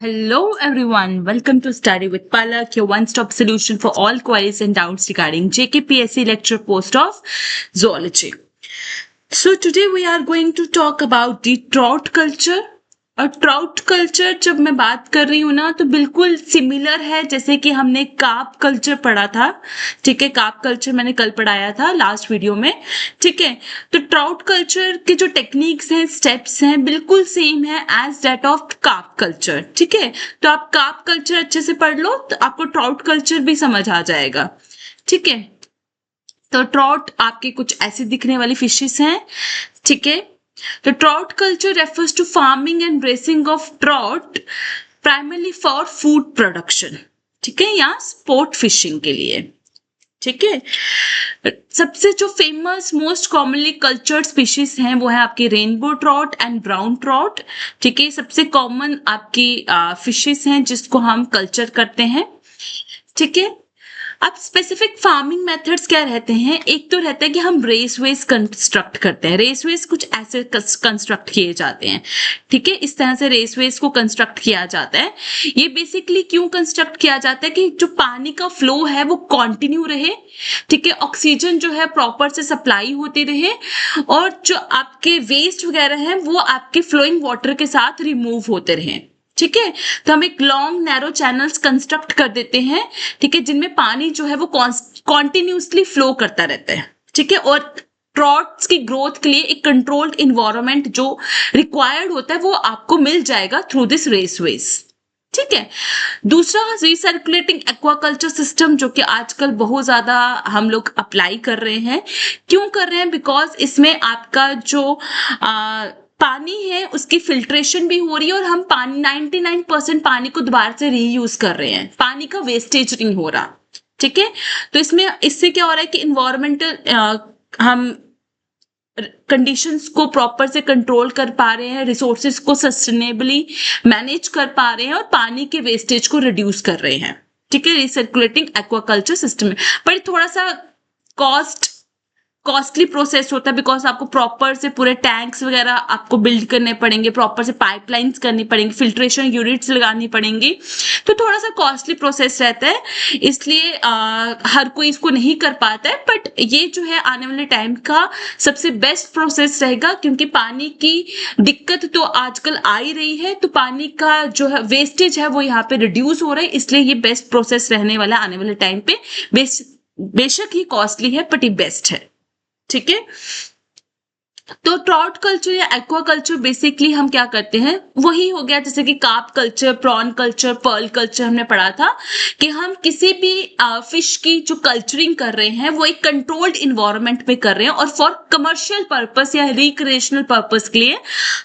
Hello everyone, welcome to Study with Palak, your one-stop solution for all queries and doubts regarding JKPSC lecture post of zoology. So today we are going to talk about the trout culture. और trout culture जब मैं बात कर रही हूँ ना तो बिल्कुल सिमिलर है जैसे कि हमने कार्प कल्चर पढ़ा था। ठीक है, कार्प कल्चर मैंने कल पढ़ाया था लास्ट वीडियो में। ठीक है, तो ट्राउट कल्चर के जो टेक्निक्स हैं, स्टेप्स हैं, बिल्कुल सेम है as that of carp culture. ठीक है, तो आप कार्प कल्चर अच्छे से पढ़ लो तो आपको ट्राउट कल्चर भी समझ आ जाएगा। ठीक है, तो ट्राउट आपके कुछ ऐसे दिखने वाली फिशेस हैं। ठीक है, तो trout culture refers to farming and raising of trout primarily for food production. ठीक है, या स्पोर्ट फिशिंग के लिए। ठीक है, सबसे जो famous most commonly cultured species हैं वो है आपके rainbow trout and brown trout. ठीक है, सबसे कॉमन आपकी फिशेस हैं जिसको हम कल्चर करते हैं। ठीक है, अब स्पेसिफिक फार्मिंग मेथड्स क्या रहते हैं? एक तो रहता है कि हम रेसवेज कंस्ट्रक्ट करते हैं। रेसवेज कुछ ऐसे कंस्ट्रक्ट किए जाते हैं। ठीक है, इस तरह से रेसवेज को कंस्ट्रक्ट किया जाता है। ये बेसिकली क्यों कंस्ट्रक्ट किया जाता है कि जो पानी का फ्लो है वो कंटिन्यू रहे। ठीक है, ऑक्सीजन जो है प्रॉपर से सप्लाई होती रहे और जो आपके वेस्ट वगैरह हैं वो आपके फ्लोइंग वाटर के साथ रिमूव होते रहें। ठीक है, तो हम एक लॉन्ग नैरो चैनल्स कंस्ट्रक्ट कर देते हैं। ठीक है, जिनमें पानी जो है वो कॉन्टिन्यूसली फ्लो करता रहता है। ठीक है, और ट्रॉट्स की ग्रोथ के लिए एक कंट्रोल्ड इन्वायरमेंट जो रिक्वायर्ड होता है वो आपको मिल जाएगा थ्रू दिस रेसवेज। ठीक है, दूसरा रिसर्कुलेटिंग एक्वाकल्चर सिस्टम जो कि आजकल बहुत ज्यादा हम लोग अप्लाई कर रहे हैं। क्यों कर रहे हैं? बिकॉज इसमें आपका जो पानी है उसकी फिल्ट्रेशन भी हो रही है और हम पानी 99% पानी को दोबारा से रीयूज कर रहे हैं। पानी का वेस्टेज नहीं हो रहा। ठीक है, तो इससे क्या हो रहा है कि इन्वायरमेंटल हम कंडीशंस को प्रॉपर से कंट्रोल कर पा रहे हैं, रिसोर्सेज को सस्टेनेबली मैनेज कर पा रहे हैं और पानी के वेस्टेज को रिड्यूस कर रहे हैं। ठीक है, रिसर्कुलेटिंग एक्वाकल्चर सिस्टम में, पर थोड़ा सा कॉस्टली प्रोसेस होता है बिकॉज आपको प्रॉपर से पूरे टैंक्स वगैरह आपको बिल्ड करने पड़ेंगे, प्रॉपर से पाइपलाइंस करनी पड़ेंगी, फिल्ट्रेशन यूनिट्स लगानी पड़ेंगी, तो थोड़ा सा कॉस्टली प्रोसेस रहता है। इसलिए हर कोई इसको नहीं कर पाता है, बट ये जो है आने वाले टाइम का सबसे बेस्ट प्रोसेस रहेगा क्योंकि पानी की दिक्कत तो आजकल आ ही रही है, तो पानी का जो है वेस्टेज है वो यहाँ पे रिड्यूस हो रहा है। इसलिए ये बेस्ट प्रोसेस रहने वाला आने वाले टाइम पे। बेशक ही कॉस्टली है बट ये बेस्ट है। ठीक है, तो ट्राउट कल्चर या एक्वा कल्चर बेसिकली हम क्या करते हैं, वही हो गया जैसे कि carp culture, prawn culture, pearl culture हमने पढ़ा था कि हम किसी भी फिश की जो कल्चरिंग कर रहे हैं वो एक कंट्रोल्ड इन्वायरमेंट में कर रहे हैं और फॉर कमर्शियल पर्पस या रिक्रिएशनल पर्पस के लिए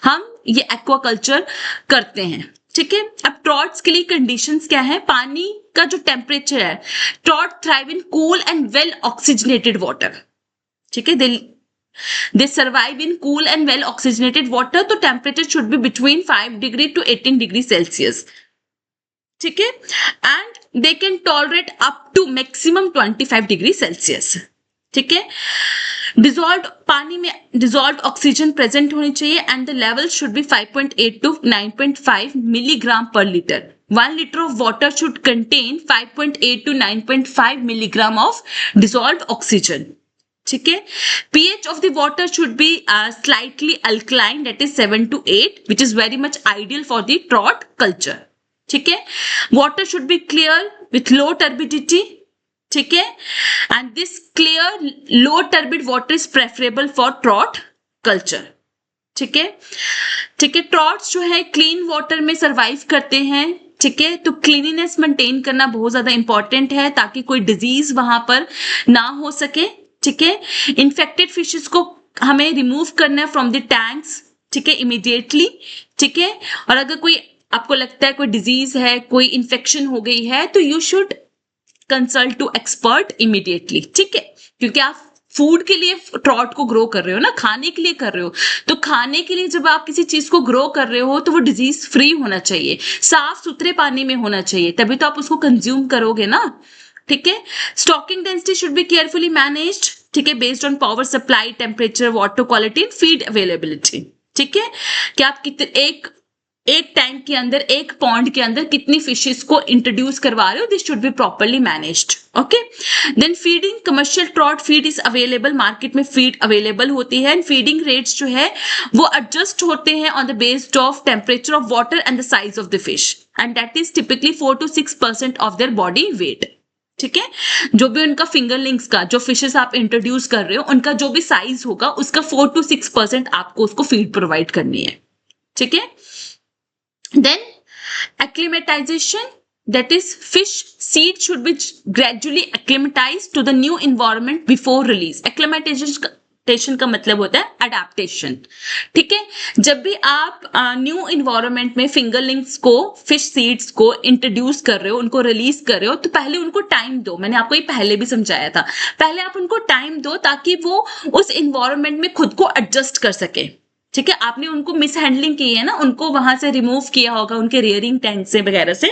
हम ये एक्वा कल्चर करते हैं। ठीक है, अब ट्रॉट्स के लिए कंडीशंस क्या है? पानी का जो टेम्परेचर है, trout thrive in cool and well oxygenated water. ठीक है, they survive in cool and well oxygenated water, तो temperature should be between 5 degree to 18 degree Celsius. ठीक है, and they can tolerate up to maximum 25 degree Celsius. ठीक है, पानी में dissolve oxygen present होनी चाहिए and the level should be 5.8 to 9.5 milligram per liter. 1 liter of water should contain 5.8 to 9.5 milligram of dissolved oxygen. ठीक है, pH of the water should be slightly alkaline, that is 7 to 8, which is very much ideal for the trout culture. ठीक है, water should be clear with low turbidity. ठीक है, and this clear low turbid water is preferable for trout culture. ठीक है, ठीक है, ट्रॉट्स जो है क्लीन वाटर में सरवाइव करते हैं। ठीक है, तो क्लीनिनेस मेंटेन करना बहुत ज्यादा इंपॉर्टेंट है ताकि कोई डिजीज वहां पर ना हो सके। ठीक है, इन्फेक्टेड फिशेस को हमें रिमूव करना है फ्रॉम द टैंक्स। ठीक है, इमीडिएटली। ठीक है, और अगर कोई आपको लगता है कोई डिजीज है, कोई इन्फेक्शन हो गई है, तो you should consult to expert immediately. ठीक है, क्योंकि आप फूड के लिए ट्रॉट को ग्रो कर रहे हो ना, खाने के लिए कर रहे हो, तो खाने के लिए जब आप किसी चीज को ग्रो कर रहे हो तो वो डिजीज फ्री होना चाहिए, साफ सुथरे पानी में होना चाहिए, तभी तो आप उसको कंज्यूम करोगे ना। ठीक है, stocking density should be carefully managed. ठीक है, based on power supply, temperature, water quality and feed availability. ठीक है, कि आप कितने एक एक टैंक के अंदर, एक पॉन्ड के अंदर कितनी फिशेस को इंट्रोड्यूस करवा रहे हो, this should be properly managed. Okay, then feeding, commercial trout feed is available, market में फीड अवेलेबल होती है एंड फीडिंग रेट्स जो है वो एडजस्ट होते हैं on the based of temperature of water and the size of the fish and that is typically 4 to 6% of their body weight. ठीक है, जो भी उनका फिंगरलिंग्स का जो फिशेस आप इंट्रोड्यूस कर रहे हो उनका जो भी साइज होगा उसका 4 to 6% आपको उसको फीड प्रोवाइड करनी है। ठीक है, then acclimatization, that is fish seed should be gradually acclimatized to the new environment before release। acclimatization का मतलब होता है adaptation। ठीक है, जब भी आप न्यू इन्वायरमेंट में फिंगरलिंग्स को, फिश सीड्स को इंट्रोड्यूस कर रहे हो, उनको रिलीज कर रहे हो, तो पहले उनको टाइम दो। मैंने आपको ये पहले भी समझाया था, पहले आप उनको टाइम दो ताकि वो उस इन्वायरमेंट में खुद को एडजस्ट कर सके। ठीक है, आपने उनको मिस हैंडलिंग की है ना, उनको वहां से रिमूव किया होगा उनके रियरिंग टैंक से वगैरह से,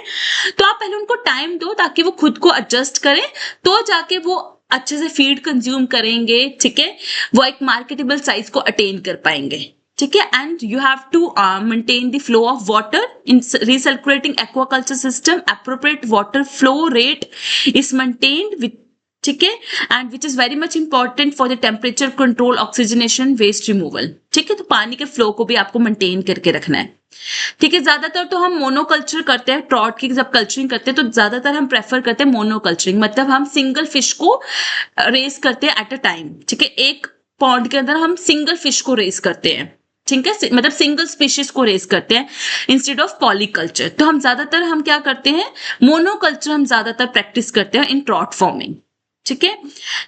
तो आप पहले उनको टाइम दो ताकि वो खुद को एडजस्ट करें, तो जाके वो अच्छे से फीड कंज्यूम करेंगे। ठीक है, वो एक मार्केटेबल साइज को अटेन कर पाएंगे। ठीक है, and you have to maintain the flow of water in recirculating aquaculture system, appropriate water flow rate is maintained with, ठीक है, and which is very much important for the temperature control, oxygenation, waste removal. ठीक है, तो पानी के flow को भी आपको मेंटेन करके रखना है। ठीक है, ज्यादातर तो हम मोनोकल्चर करते हैं, ट्रॉट की जब कल्चरिंग करते हैं तो ज्यादातर हम प्रेफर करते हैं मोनोकल्चरिंग, मतलब हम सिंगल फिश को रेस करते हैं एट अ टाइम। ठीक है, एक पॉन्ड के अंदर हम सिंगल फिश को रेस करते हैं। ठीक है, मतलब सिंगल स्पीशीज को रेस करते हैं इंस्टेड ऑफ पॉलीकल्चर। तो हम ज्यादातर हम क्या करते हैं, मोनोकल्चर हम ज्यादातर प्रैक्टिस करते हैं इन ट्रॉट फार्मिंग। ठीक है,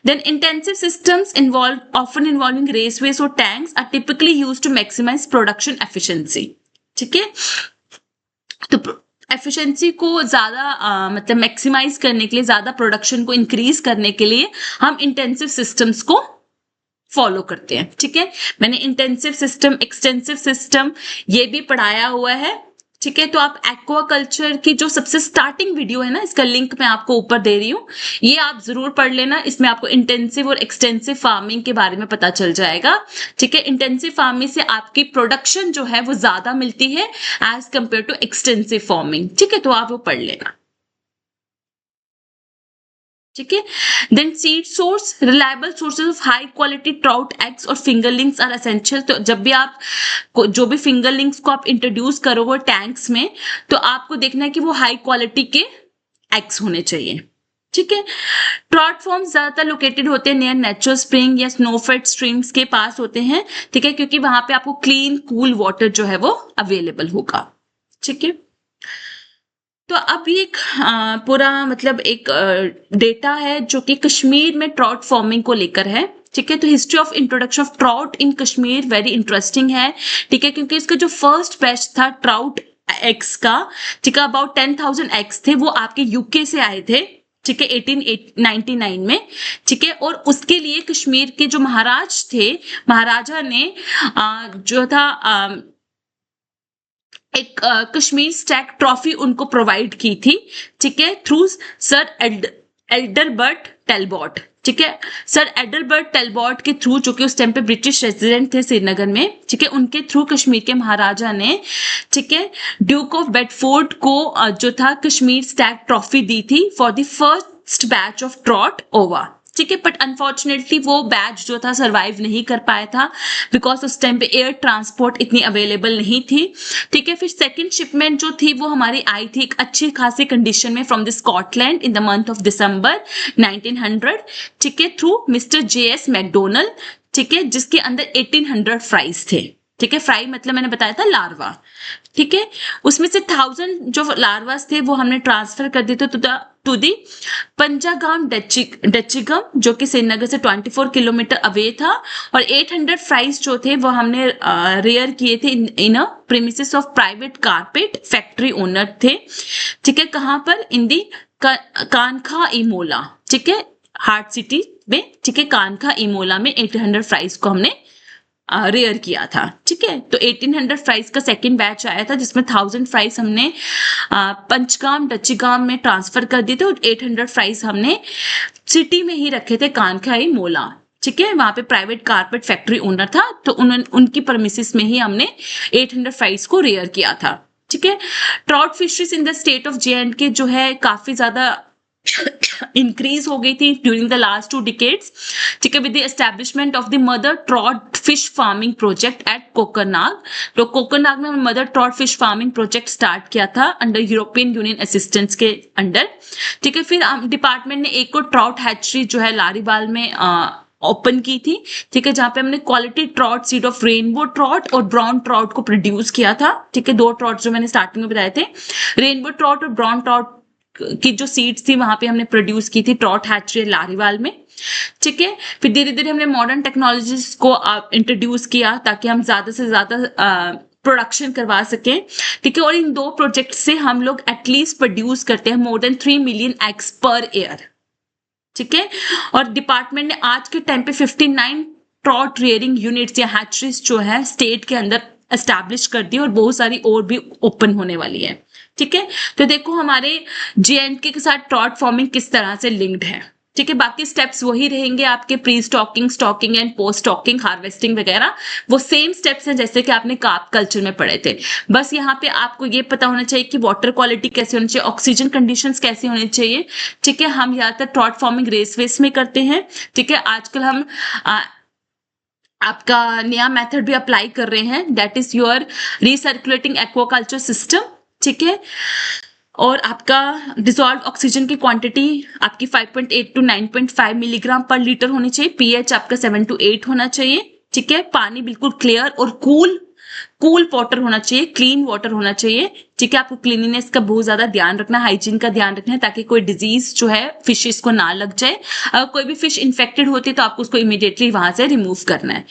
then intensive systems often involving raceways और tanks are typically used to maximise production efficiency. ठीक है, तो एफिशिएंसी को ज्यादा मतलब मैक्सिमाइज करने के लिए, ज्यादा प्रोडक्शन को इंक्रीज करने के लिए हम इंटेंसिव सिस्टम्स को फॉलो करते हैं। ठीक है, मैंने इंटेंसिव सिस्टम, एक्सटेंसिव सिस्टम ये भी पढ़ाया हुआ है। ठीक है, तो आप एक्वाकल्चर की जो सबसे स्टार्टिंग वीडियो है ना, इसका लिंक मैं आपको ऊपर दे रही हूँ, ये आप जरूर पढ़ लेना। इसमें आपको इंटेंसिव और एक्सटेंसिव फार्मिंग के बारे में पता चल जाएगा। ठीक है, इंटेंसिव फार्मिंग से आपकी प्रोडक्शन जो है वो ज्यादा मिलती है as compare to extensive farming. ठीक है, तो आप वो पढ़ लेना। ठीक है, then seed source, reliable sources of high quality trout eggs और फिंगरलिंग्स आर एसेंशियल। तो जब भी आप जो भी फिंगरलिंग्स को आप इंट्रोड्यूस करोगे टैंक्स में, तो आपको देखना है कि वो हाई क्वालिटी के एग्स होने चाहिए। ठीक है, ट्राउट फॉर्म्स ज्यादातर लोकेटेड होते हैं नियर नेचुरल स्प्रिंग या स्नोफेड स्ट्रीम्स के पास होते हैं। ठीक है, क्योंकि वहां पे आपको क्लीन कूल वाटर जो है वो अवेलेबल होगा। ठीक है, तो अब ये एक पूरा मतलब एक डेटा है जो कि कश्मीर में ट्राउट फार्मिंग को लेकर है। ठीक है, तो history of introduction of trout in Kashmir very interesting है। ठीक है, क्योंकि इसका जो फर्स्ट बैच था ट्राउट एग्स का, ठीक है, अबाउट 10,000 एग्स थे, वो आपके यूके से आए थे। ठीक है, 1899 में। ठीक है, और उसके लिए कश्मीर के जो महाराज थे, महाराजा ने जो था एक कश्मीर स्टैक ट्रॉफी उनको प्रोवाइड की थी। ठीक है, थ्रू सर एडलबर्ट टेलबॉट। ठीक है, सर एडलबर्ट टेलबॉट के थ्रू, जो कि उस टाइम पे ब्रिटिश रेजिडेंट थे श्रीनगर में। ठीक है, उनके थ्रू कश्मीर के महाराजा ने, ठीक है, ड्यूक ऑफ बेडफोर्ड को जो था कश्मीर स्टैक ट्रॉफी दी थी for the first batch of trout ओवा। ठीक है, बट अनफॉर्चुनेटली वो बैच जो था सरवाइव नहीं कर पाया था, बिकॉज उस टाइम पे एयर ट्रांसपोर्ट इतनी अवेलेबल नहीं थी। ठीक है, फिर सेकंड शिपमेंट जो थी वो हमारी आई थी एक अच्छी खासी कंडीशन में from the Scotland in the month of December 1900। ठीक है, थ्रू मिस्टर JS मैकडोनल्ड। ठीक है, जिसके अंदर 1800 फ्राइज थे। ठीक है, फ्राई मतलब मैंने बताया था लार्वा। ठीक है, उसमें से 1000 जो लार्वास थे वो हमने ट्रांसफर कर दिए थे टू दी पंजागाम डचिगम, जो कि श्रीनगर से 24 किलोमीटर अवे था, और 800 फ्राइज जो थे वो हमने रेयर किए थे in a premises of private carpet factory owner थे। ठीक है, कहां पर, इन दी कानखा इमोला। ठीक है, हार्ट सिटी में। ठीक है, कानखा इमोला में 800 फ्राइज को हमने रेयर किया था। ठीक है, तो 1800 फ्राइज का सेकंड बैच आया था, जिसमें 1000 फ्राइज हमने पंचगाम डचिगाम में ट्रांसफर कर दिए थे, और 800 फ्राइज हमने सिटी में ही रखे थे, कानखाई मोला। ठीक है, वहां पे प्राइवेट कारपेट फैक्ट्री ओनर था, तो उनकी परमिसेस में ही हमने 800 फ्राइज को रेयर किया था। ठीक है। Trout fisheries in the state of J&K जो है काफी ज्यादा इंक्रीज हो गई थी ड्यूरिंग द लास्ट 2 डिकेड्स, ठीक है, with the establishment of the mother trout fish farming project at Kokernag. तो कोकरनाग में mother trout fish farming project start किया था अंडर यूरोपियन यूनियन असिस्टेंस के अंडर, ठीक है। फिर डिपार्टमेंट ने एक और ट्राउट हैचरी जो है लारीबाल में ओपन की थी, ठीक है, जहां पे हमने quality trout seed of rainbow trout और ब्राउन ट्रॉट को प्रोड्यूस किया था, ठीक है। 2 ट्रॉट जो मैंने स्टार्टिंग में बताए थे, रेनबो ट्रॉट और ब्राउन ट्रॉट की जो सीड्स थी वहां पे हमने प्रोड्यूस की थी ट्रॉट हैचरी लारीवाल में, ठीक है। फिर धीरे धीरे हमने मॉडर्न टेक्नोलॉजीज को इंट्रोड्यूस किया ताकि हम ज्यादा से ज्यादा प्रोडक्शन करवा सकें, ठीक है। और इन 2 प्रोजेक्ट से हम लोग एटलीस्ट प्रोड्यूस करते हैं more than 3 million eggs per year, ठीक है। और डिपार्टमेंट ने आज के टाइम पे 59 ट्रॉट रियरिंग यूनिट्स या हैचरीज जो है स्टेट के अंदर एस्टैब्लिश कर दी और बहुत सारी और भी ओपन होने वाली है, ठीक है। तो देखो हमारे J&K के साथ ट्रॉट फार्मिंग किस तरह से लिंक्ड है, ठीक है। बाकी स्टेप्स वही रहेंगे आपके, pre stocking, stocking and post stocking, harvesting वगैरह, वो सेम स्टेप्स हैं जैसे कि आपने कार्प कल्चर में पढ़े थे। बस यहाँ पे आपको ये पता होना चाहिए कि वाटर क्वालिटी कैसे होनी चाहिए, ऑक्सीजन कंडीशंस कैसे होनी चाहिए, ठीक है। हम ज्यादातर ट्रॉट फार्मिंग रेस वेस में करते हैं, ठीक है। आजकल हम आपका नया मेथड भी अप्लाई कर रहे हैं, that is your recirculating aquaculture system, ठीक है। और आपका डिसॉल्व ऑक्सीजन की क्वांटिटी आपकी 5.8 to 9.5 मिलीग्राम पर लीटर होनी चाहिए, पीएच आपका 7 to 8 होना चाहिए, ठीक है। पानी बिल्कुल क्लियर और कूल वाटर होना चाहिए, क्लीन वाटर होना चाहिए, ठीक है। आपको क्लीनिनेस का बहुत ज्यादा ध्यान रखना है, हाइजीन का ध्यान रखना है ताकि कोई डिजीज जो है फिशेस को ना लग जाए। अगर कोई भी फिश इन्फेक्टेड होती है तो आपको उसको इमीडिएटली वहां से रिमूव करना है,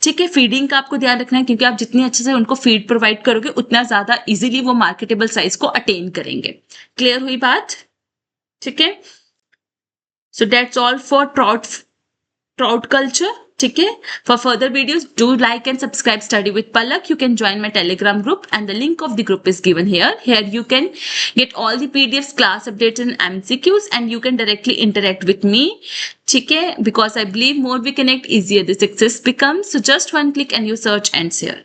ठीक है। फीडिंग का आपको ध्यान रखना है क्योंकि आप जितनी अच्छे से उनको फीड प्रोवाइड करोगे उतना ज्यादा इजीली वो मार्केटेबल साइज को अटेन करेंगे। क्लियर हुई बात, ठीक है। So that's all for trout culture, ठीक है। For further videos, do like and subscribe Study with Palak. You can join my Telegram group and the link of the group is given here. Here you can get all the PDFs, class updates and MCQs and you can directly interact with me, ठीक है, because I believe more we connect, easier the success becomes. So just one click and you search and share.